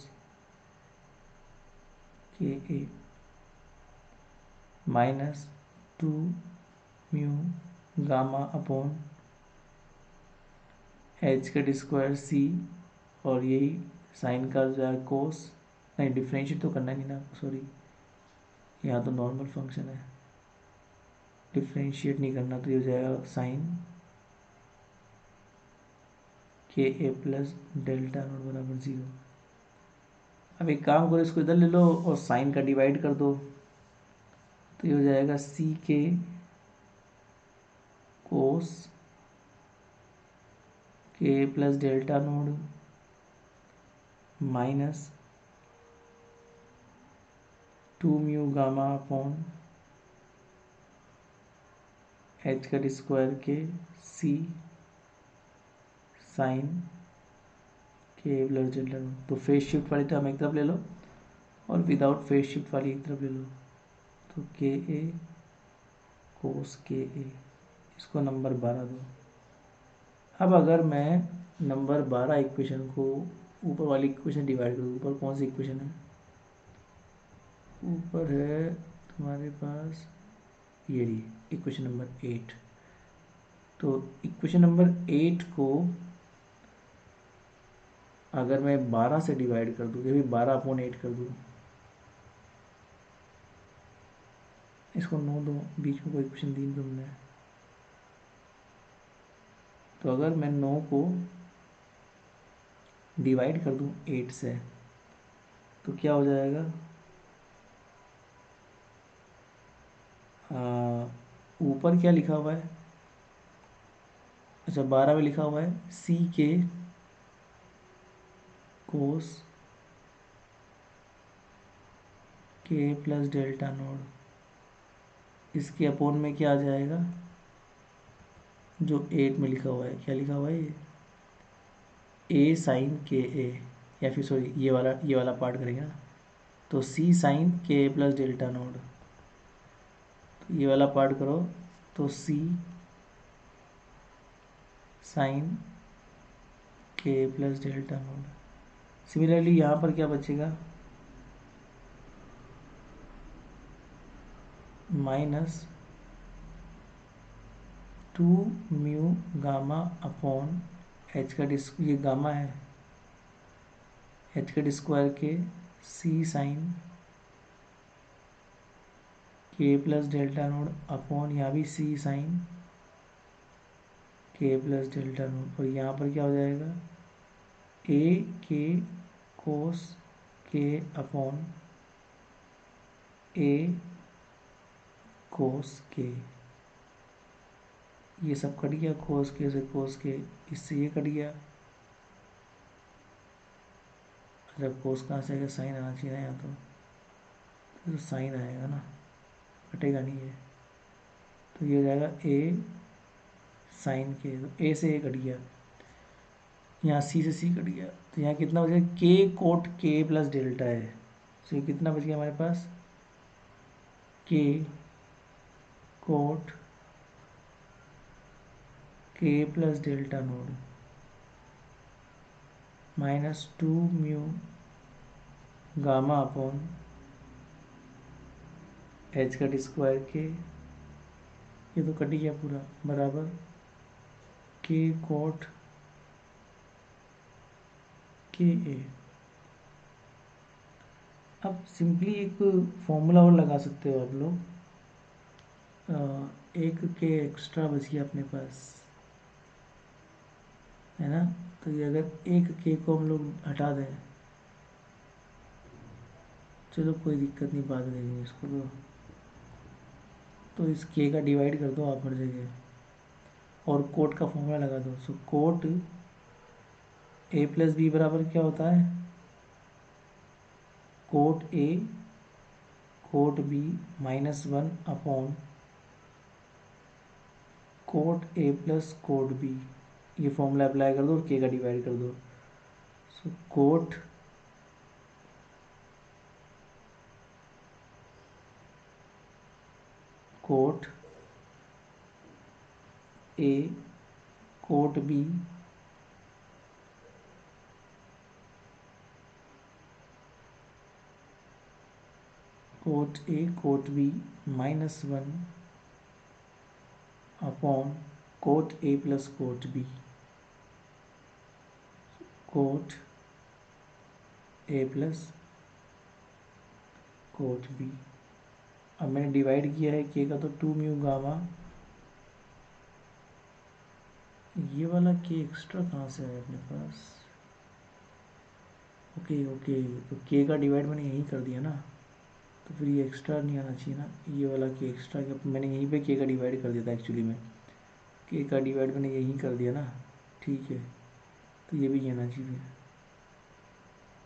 k a, minus two mu gamma upon H का स्क्वायर सी, और यही साइन का जो है कोस, नहीं डिफ्रेंशिएट तो करना नहीं ना, सॉरी यहाँ तो नॉर्मल फंक्शन है, डिफ्रेंशिएट नहीं करना, तो ये हो जाएगा साइन के ए प्लस डेल्टा नोट बराबर ज़ीरो। अब एक काम करो, इसको इधर ले लो और साइन का डिवाइड कर दो, तो ये हो जाएगा सी के कोस के plus delta node minus two mu gamma upon H का स्क्वायर के सी साइन के प्लस डेल्टा नोड। तो फेज शिफ्ट वाली टर्म एक तरफ ले लो और विदाउट फेज शिफ्ट वाली एक तरफ ले लो, तो के ए कोस के ए, इसको नंबर 12 दो। अब अगर मैं नंबर 12 इक्वेशन को ऊपर वाली इक्वेशन डिवाइड करूँ, ऊपर कौन सी इक्वेशन है, ऊपर है तुम्हारे पास ये रही इक्वेशन नंबर 8। तो इक्वेशन नंबर 8 को अगर मैं 12 से डिवाइड कर दूँ, भी 12/8 कर दूँ, इसको 9 दो, बीच में कोई इक्वेशन दी तुमने, तो अगर मैं 9 को डिवाइड कर दूँ 8 से, तो क्या हो जाएगा, ऊपर क्या लिखा हुआ है, अच्छा 12 में लिखा हुआ है सी के कोस के प्लस डेल्टा नोड, इसके अपोन में क्या आ जाएगा, जो 8 में लिखा हुआ है, क्या लिखा हुआ है ये, ए साइन के ए, या फिर सॉरी ये वाला पार्ट करेंगे ना, तो सी साइन के प्लस डेल्टा नोड, तो ये वाला पार्ट करो तो सी साइन के प्लस डेल्टा नोड। सिमिलरली यहाँ पर क्या बचेगा, minus 2 mu gamma upon H का डिस्क, ये गामा है, एच का स्क्वायर के सी साइन के प्लस डेल्टा नोड अपॉन यहाँ भी सी साइन के प्लस डेल्टा नोड, और यहाँ पर क्या हो जाएगा ए के कोस के अपॉन ए कोस के, ये सब कट गया, कोस के से कोस के, इससे ये कट गया, अच्छा कोस कहाँ से आएगा, साइन आना चाहिए ना यहाँ, तो साइन आएगा ना, कटेगा नहीं है, तो ये हो जाएगा ए साइन के, तो ए से ए कट गया, यहाँ सी से सी कट गया, तो यहाँ कितना बचेगा, के कोट के प्लस डेल्टा है, तो ये कितना बच गया हमारे पास, के coat k plus delta node minus 2 mu gamma upon H का स्क्वायर के, ये तो कट गया पूरा, बराबर के कोट के ए। अब सिंपली एक फॉर्मूला और लगा सकते हो आप लोग, एक के एक्स्ट्रा बच गया अपने पास, है ना, तो ये अगर एक के को हम लोग हटा दें, चलो कोई दिक्कत नहीं, बात देंगे इसको, तो इस के का डिवाइड कर दो आप हर जगह, और कोट का फॉर्मूला लगा दो, so cot A plus B बराबर क्या होता है, cot A cot B minus 1 upon cot A plus cot B, ये फॉर्मूला अप्लाई कर दो और के का डिवाइड कर दो, so cot cot A cot B cot A cot B minus 1 upon cot A plus cot B, cot A plus cot B. अब मैंने डिवाइड किया है के का, तो 2 म्यू गामा, ये वाला के एक्स्ट्रा कहाँ से आया अपने पास, ओके ओके, तो के का डिवाइड मैंने यहीं कर दिया ना, तो फिर ये एक्स्ट्रा नहीं आना चाहिए ना, ये वाला के एक्स्ट्रा, मैंने यहीं पे के का डिवाइड कर दिया था एक्चुअली में, के का डिवाइड मैंने यहीं कर दिया ना, ठीक है, तो ये भी नहीं आना चाहिए,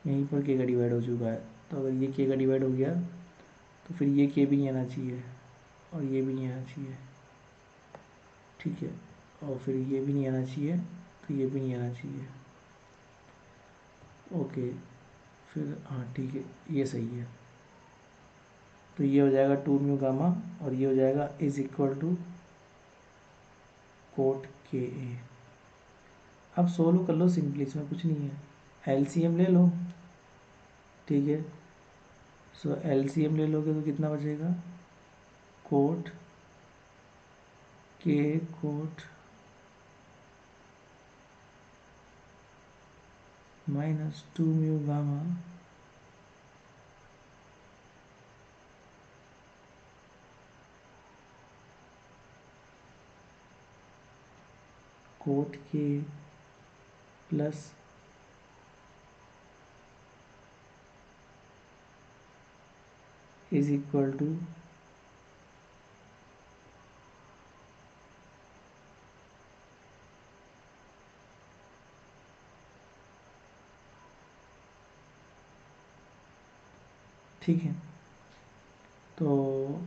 यहीं पर के का डिवाइड हो चुका है, तो अगर ये के का डिवाइड हो गया तो फिर ये के भी नहीं आना चाहिए, और ये भी नहीं आना चाहिए, ठीक है, और फिर ये भी नहीं आना चाहिए, तो ये भी नहीं आना चाहिए, ओके, फिर हाँ ठीक है, ये सही है, तो ये हो जाएगा 2 म्यू गामा, और ये हो जाएगा is equal to coat k ए। अब सोल्व कर लो सिंपली, इसमें कुछ नहीं है, एलसीएम ले लो, ठीक है, सो एलसीएम ले लोगे तो कितना बचेगा, cot k cot minus 2 mu gamma cot k plus is equal to ठीक है, तो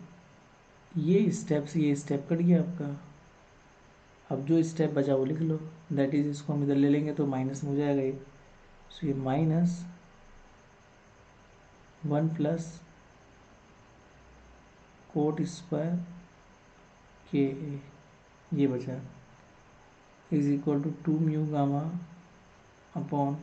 ये स्टेप कट गया आपका। अब जो स्टेप बचा वो लिख लो, दैट इज इसको हम इधर ले लेंगे तो माइनस में हो जाएगा ये। सो ये माइनस 1 प्लस कोट स्क्वायर के ए ये बचा is equal to 2 mu gamma upon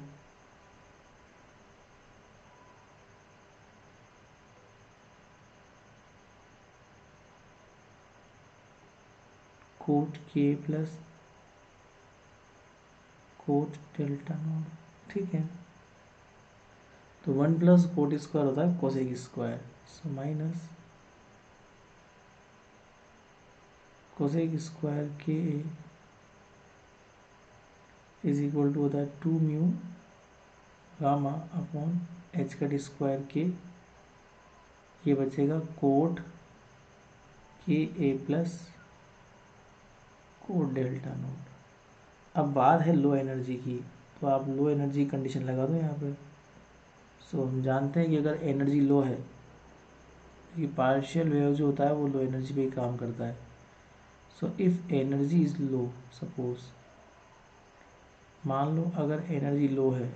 cot k plus cot delta naught. ठीक है, तो 1 प्लस कोट स्क्वायर होता है cosec square, so minus cosec square k is equal to होता है 2 mu gamma upon H cut square k, ये बचेगा cot k a plus cot delta naught. अब बात है लो एनर्जी की, तो आप लो एनर्जी कंडीशन लगा दो यहाँ पे। सो हम जानते हैं कि अगर एनर्जी लो है, ये पार्शियल वेव जो होता है वो लो एनर्जी पे ही काम करता है। So if energy is low, suppose मान लो अगर एनर्जी लो है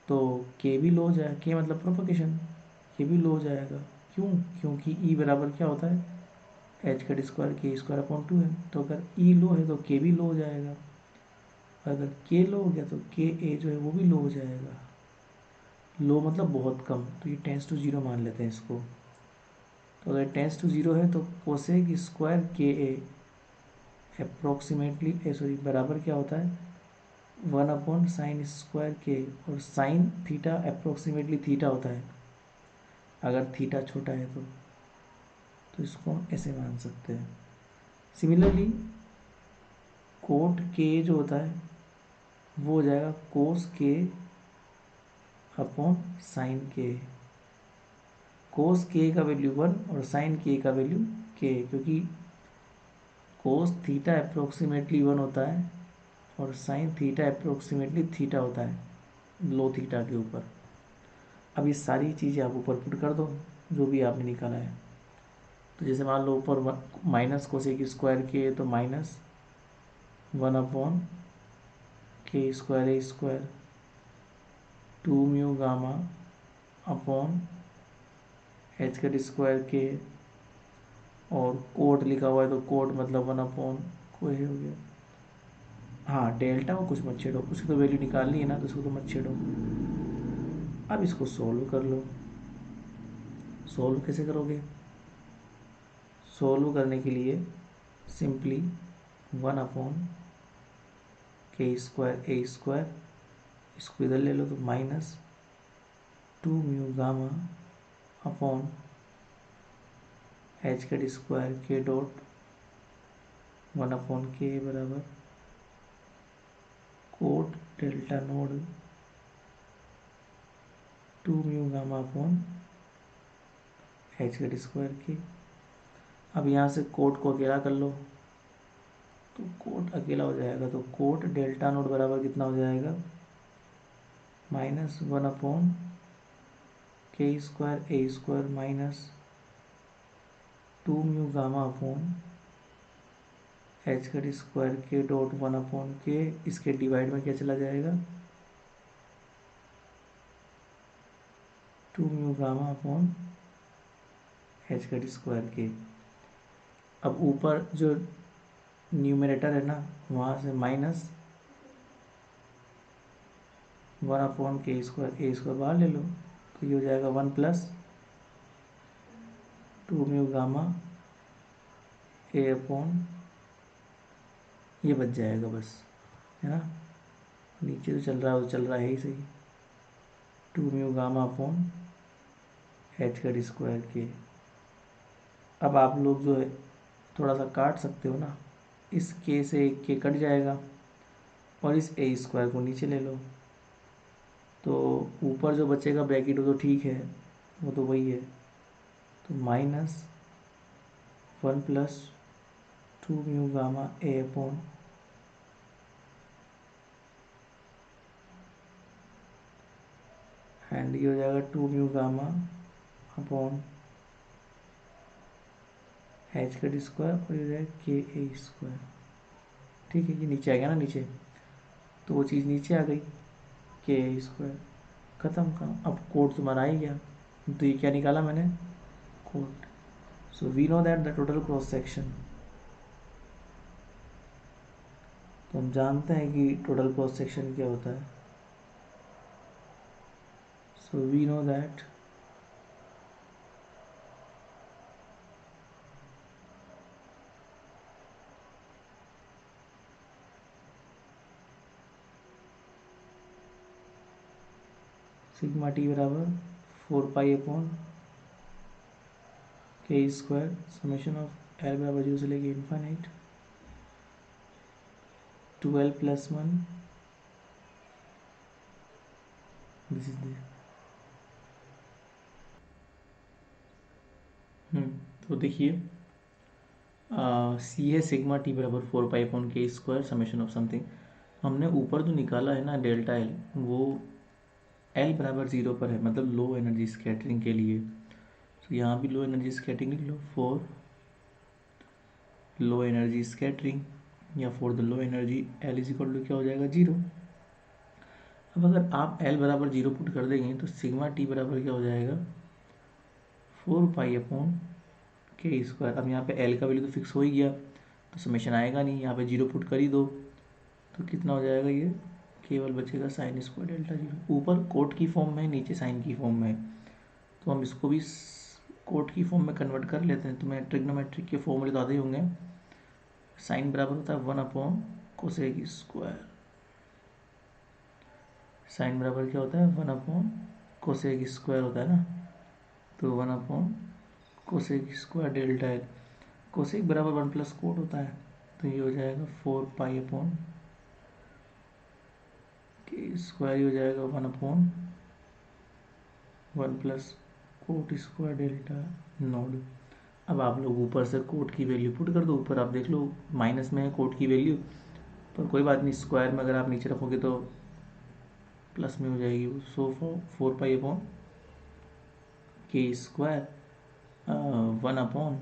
तो के भी लो हो जाएगा, के मतलब प्रोपगेशन, के भी लो हो जाएगा। क्यों? क्योंकि ई बराबर क्या होता है H cut square K square upon 2 है, तो अगर ई लो है तो के भी लो हो जाएगा, अगर के लो हो गया तो के ए जो है वो भी लो हो जाएगा। लो मतलब बहुत कम, तो ये टेंस टू जीरो मान लेते हैं इसको। तो अगर टेंस टू जीरो है तो कोसेक स्क्वायर के ए अप्रोक्सीमेटली बराबर क्या होता है 1 अपॉन साइन स्क्वायर के, और साइन थीटा अप्रोक्सीमेटली थीटा होता है अगर थीटा छोटा है तो इसको हम ऐसे मान सकते हैं। सिमिलरली कोट के जो होता है वो हो जाएगा कोस के अपॉन साइन के। कोस के का वैल्यू 1 और साइन के का वैल्यू के, क्योंकि कोस थीटा अप्रोक्सीमेटली 1 होता है और साइन थीटा अप्रोक्सीमेटली थीटा होता है लो थीटा के ऊपर। अब ये सारी चीज़ें आप ऊपर पुट कर दो जो भी आपने निकाला है। तो जैसे मान लो ऊपर माइनस कोसेक स्क्वायर के, तो माइनस 1 अपॉन के स्क्वायर ए square 2 mu gamma upon H cut square K, और कोट लिखा हुआ है तो कोट मतलब 1 अपॉन कोई हो गया, हाँ डेल्टा को कुछ मत छेड़ो, उसकी तो वैल्यू निकालनी है ना, तो उसको तो मत छेड़ो। अब इसको सोल्व कर लो। सोल्व कैसे करोगे? सोल्व करने के लिए सिंपली 1 अपॉन के स्क्वायर ए स्क्वायर, इसको इधर ले लो तो minus 2 mu gamma upon H cut square के डॉट 1 अपॉन के बराबर cot delta naught 2 mu gamma upon H cut square के। अब यहाँ से कोट को अकेला कर लो तो कोट अकेला हो जाएगा, तो कोट डेल्टा नोट बराबर कितना हो जाएगा -1 अपॉन के स्क्वायर ए square minus 2 mu gamma upon H cut square के डॉट 1 अपॉन के, इसके डिवाइड में क्या चला जाएगा 2 mu gamma upon H cut square के। अब ऊपर जो न्यूमरेटर है ना वहाँ से माइनस 1 अपॉन के स्क्वायर ए स्क्वायर बाहर ले लो, तो ये हो जाएगा 1 प्लस 2 म्यू गामा ए अपॉन, ये बच जाएगा बस, है ना। नीचे तो चल रहा है वो चल रहा है ही सही, 2 mu gamma upon H cut square के। अब आप लोग जो है थोड़ा सा काट सकते हो ना, इस के से एक के कट जाएगा और इस ए स्क्वायर को नीचे ले लो, तो ऊपर जो बचेगा ब्रैकेट वो तो ठीक है, वो तो वही है, तो -1 plus 2 mu gamma A upon and ये हो जाएगा 2 म्यू गामा अपॉन एच का स्क्वायर और ये हो जाएगा के ए स्क्वायर। ठीक है, ये नीचे आ गया ना नीचे, तो वो चीज़ नीचे आ गई, के ए स्क्वायर, ख़त्म काम। अब कोड तुम्हारा आ ही गया, तो ये क्या निकाला मैंने, code. So we know that the total cross section, तो हम जानते हैं कि टोटल क्रॉस सेक्शन क्या होता है। So we know that sigma T बराबर 4 पाई अपॉन के स्क्वायर समेशन ऑफ एल बराबर 0 से लेके इन्फाइनाइट 12+1 दिस इज द। तो देखिए सी है सिग्मा टी बराबर 4 पाई अपॉन के स्क्वायर समेशन ऑफ समथिंग। हमने ऊपर जो निकाला है ना डेल्टा एल, वो एल बराबर 0 पर है, मतलब लो एनर्जी स्कैटरिंग के लिए। तो यहाँ भी लो एनर्जी स्कैटरिंग लिख लो, फॉर लो एनर्जी स्कैटरिंग या for the low energy l is equal to क्या हो जाएगा, 0। अब अगर आप एल बराबर 0 पुट कर देंगे तो सिग्मा टी बराबर क्या हो जाएगा, 4 पाई अपॉन के स्क्वायर। अब यहाँ पे एल का वैल्यू तो फिक्स हो ही गया, तो समेशन आएगा नहीं, यहाँ पे 0 पुट कर ही दो, तो कितना हो जाएगा, ये केवल बचेगा साइन स्क्वायर डेल्टा 0। ऊपर कोट की फॉर्म में, नीचे साइन की फॉर्म में, तो हम इसको भी कोट की फॉर्म में कन्वर्ट कर लेते हैं। तुम्हें ट्रिग्नोमेट्रिक के फॉर्मूले तो आते ही होंगे। साइन बराबर होता है 1 अपॉन कोसेक स्क्वायर, साइन बराबर क्या होता है, 1 अपॉन कोसेक स्क्वायर होता है ना, तो 1 upon cosec square delta L. Cosec बराबर 1 प्लस कोट होता है, तो ये हो जाएगा 4 पाई अपॉन के स्क्वायर, ये हो जाएगा 1 upon 1 plus cot square delta naught. अब आप लोग ऊपर से कोट की वैल्यू पुट कर दो, ऊपर आप देख लो माइनस में है कोट की वैल्यू, पर कोई बात नहीं, स्क्वायर में अगर आप नीचे रखोगे तो प्लस में हो जाएगी। सो 4 पाई अपॉन के square 1 upon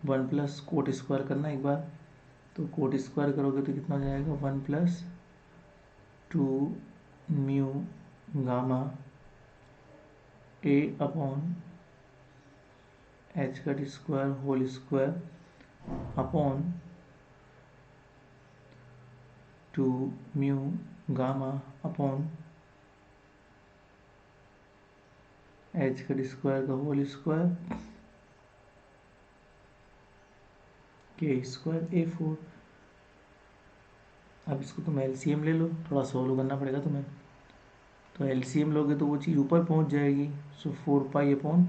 1 plus cot square करना एक बार, तो कोट स्क्वायर करोगे तो कितना हो जाएगा, 1 प्लस 2 म्यू गामा ए अपॉन एच का square whole square upon 2 mu gamma upon H का स्क्वायर का whole square K square A4। अब इसको तुम एलसीएम ले लो, थोड़ा सोल्व करना पड़ेगा तुम्हें, तो एलसीएम लोगे तो वो चीज़ ऊपर पहुंच जाएगी। सो 4 पाई अपॉन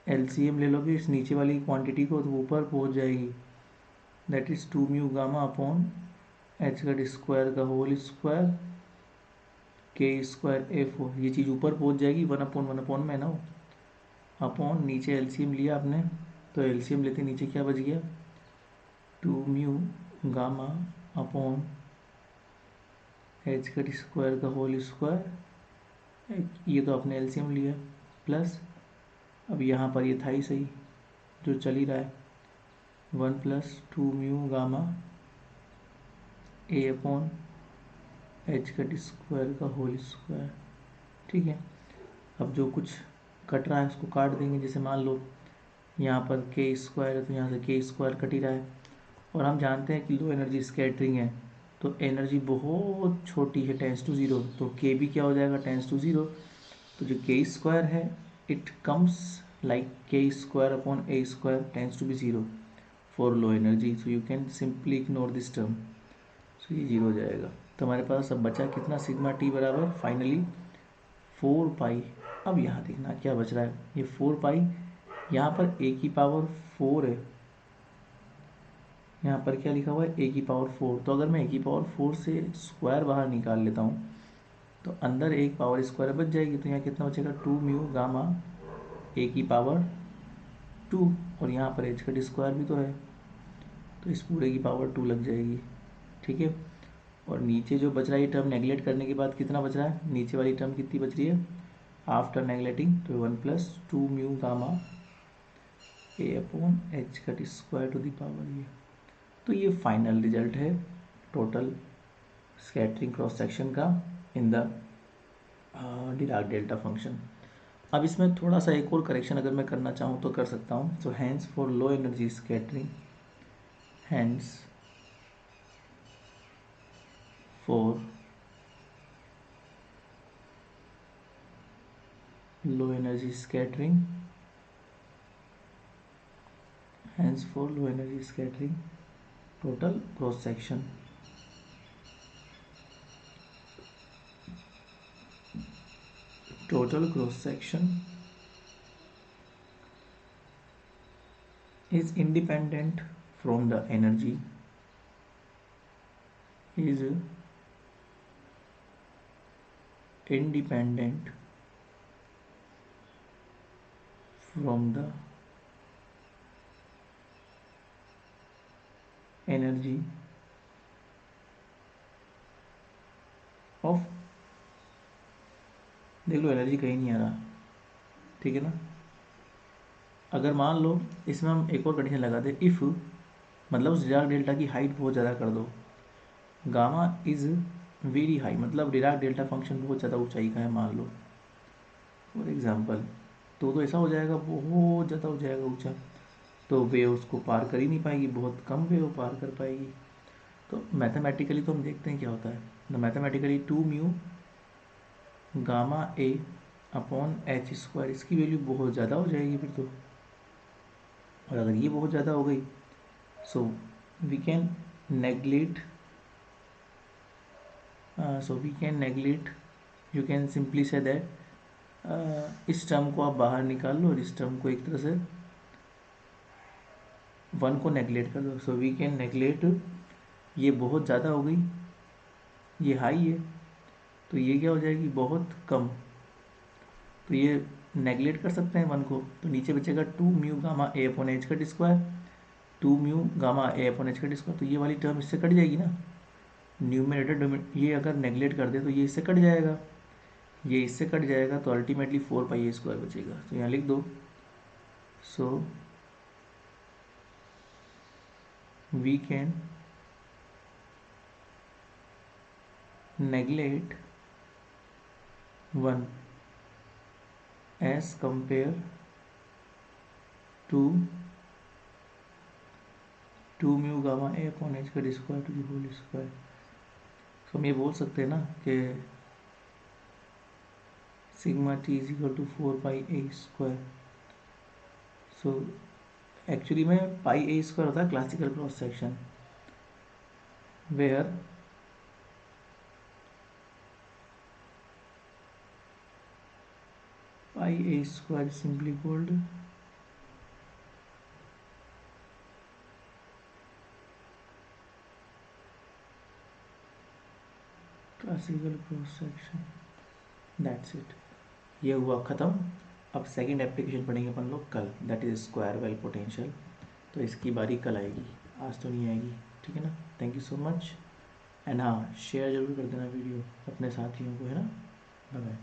एलसीएम ले लोगे इस नीचे वाली क्वांटिटी को, तो ऊपर पहुंच जाएगी, that is 2 mu gamma upon H का स्क्वायर का whole square K square A4। ये चीज़ ऊपर पहुंच जाएगी, 1 अपॉन में ना, अपॉन नीचे एलसीएम लिया आपने, तो एलसीएम लेते नीचे क्या बच गया, 2 म्यू गामा अपॉन एच का स्क्वायर का होल स्क्वायर, ये तो आपने एलसीएम लिया, प्लस अब यहाँ पर ये था ही सही जो चल ही रहा है, 1 प्लस 2 म्यू गामा ए अपॉन एच का स्क्वायर का होल स्क्वायर। ठीक है, अब जो कुछ कट रहा है उसको काट देंगे। जैसे मान लो यहाँ पर के स्क्वायर है, तो यहाँ से के स्क्वायर कट ही रहा है, और हम जानते हैं कि लो एनर्जी स्कैटरिंग है, तो एनर्जी बहुत छोटी है, टेंस टू 0, तो के भी क्या हो जाएगा, टेंस टू 0। तो जो के स्क्वायर है it comes like K square upon A square tends to be 0 for low energy, so you can simply ignore this term. So ये 0 हो जाएगा। तो हमारे पास अब बचा कितना, सिग्मा टी बराबर फाइनली 4 पाई। अब यहाँ देखना क्या बच रहा है, ये 4 पाई, यहाँ पर ए की पावर 4 है, यहाँ पर क्या लिखा हुआ है, ए की पावर 4। तो अगर मैं ए की पावर 4 से स्क्वायर बाहर निकाल लेता हूँ तो अंदर एक पावर स्क्वायर बच जाएगी, तो यहाँ कितना बचेगा, 2 म्यू गामा ए की पावर 2, और यहाँ पर एच का स्क्वायर भी तो है, तो इस पूरे की पावर 2 लग जाएगी। ठीक है, और नीचे जो बच रहा है ये टर्म नेगलेक्ट करने के बाद कितना बच रहा है, नीचे वाली टर्म कितनी बच रही है आफ्टर नेगलेक्टिंग, तो 1+2 mu gamma A upon H cut square to the power ये। तो ये फाइनल रिजल्ट है टोटल स्कैटरिंग क्रॉस सेक्शन का in the Dirac delta function. अब इसमें थोड़ा सा एक और करेक्शन अगर मैं करना चाहूँ तो कर सकता हूँ। सो hence for low energy scattering, hence for low energy scattering, hence for low energy scattering total cross section, total cross section is independent from the energy, is independent from the energy of, देख low energy कहीं नहीं आ रहा, ठीक है ना। अगर मान लो इसमें हम एक और कंडीशन लगा दें, इफ़ मतलब उस डिराक डेल्टा की हाइट बहुत ज़्यादा कर दो, गामा इज़ वेरी हाई, मतलब डिराक डेल्टा फंक्शन बहुत ज़्यादा ऊंचाई का है मान लो फॉर एग्जांपल, तो ऐसा हो जाएगा बहुत ज़्यादा हो जाएगा ऊंचा, तो वेव उसको पार कर ही नहीं पाएगी, बहुत कम वेव पार कर पाएगी। तो मैथमेटिकली तो हम देखते हैं क्या होता है, तो मैथमेटिकली 2 म्यू गामा ए अपॉन एच स्क्वायर, इसकी वैल्यू बहुत ज़्यादा हो जाएगी फिर तो, और अगर ये बहुत ज़्यादा हो गई so we can neglect, you can simply say that इस टर्म को आप बाहर निकाल लो और इस टर्म को एक तरह से 1 को नेगलेक्ट कर दो। सो वी कैन नेगलेक्ट, ये बहुत ज़्यादा हो गई, ये हाई है, तो ये क्या हो जाएगी बहुत कम, तो ये नेगलेक्ट कर सकते हैं 1 को, तो नीचे बचेगा 2 म्यू गामा ए upon H cut square, 2 mu gamma ए अपॉन एच कट स्क्वायर, तो ये वाली टर्म इससे कट जाएगी ना, न्यूमरेटर ये अगर नेगलेक्ट कर दे तो ये इससे कट जाएगा, ये इससे कट जाएगा, तो अल्टीमेटली 4 पाई स्क्वायर बचेगा, तो यहाँ लिख दो। So we can neglect 1 as compare to 2 mu gamma A upon H का square to the whole square. तो हम ये बोल सकते हैं ना कि sigma T is equal to 4 pi A square. So actually में पाई ए स्क्वायर होता है classical cross section, where pi A square simply called classical cross section, that's it, ये हुआ ख़त्म। अब सेकंड एप्लीकेशन पढ़ेंगे अपन लोग कल, that is square well potential, तो इसकी बारी कल आएगी, आज तो नहीं आएगी, ठीक है ना। Thank you so much, and हाँ शेयर जरूर कर देना वीडियो अपने साथियों को, है ना। Bye bye.